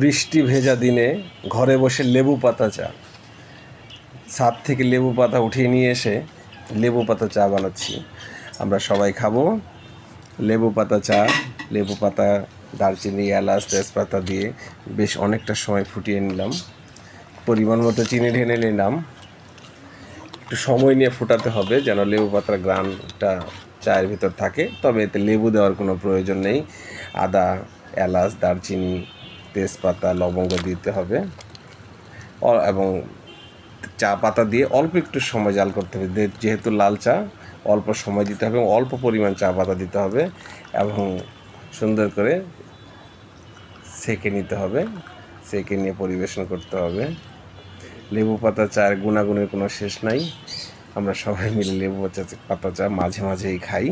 বৃষ্টি ভেজা দিনে ঘরে বসে লেবু পাতা চা। ছাদ থেকে লেবু পাতা উঠিয়ে নিয়ে এসে লেবু পাতা চা বানাচ্ছি। আমরা সবাই খাবো। লেবু পাতা চা, লেবু পাতা, দারচিনি, এলাচ, তেজপাতা দিয়ে বেশ অনেকটা সময় ফুটিয়ে নিলাম। পরিমাণ মতো চিনি ঢেলে নিলাম। একটু সময় নিয়ে ফোটাতে হবে যেন লেবু পাতার গ্রানটা চায়ের ভিতর থাকে, তবে এতে লেবু দেওয়ার কোনো প্রয়োজন নেই। আদা, এলাচ, দারচিনি, তেজপাতা, লবঙ্গ দিতে হবে এবং চা পাতা দিয়ে অল্প একটু সময় জাল করতে হবে। যেহেতু লাল চা, অল্প সময় দিতে হবে এবং অল্প পরিমাণ চা পাতা দিতে হবে এবং সুন্দর করে সেঁকে নিতে হবে। সেঁকে নিয়ে পরিবেশন করতে হবে। লেবু পাতা চায়ের গুণাগুণের কোনো শেষ নাই। আমরা সবাই মিলে লেবু পাতা চা মাঝে মাঝেই খাই।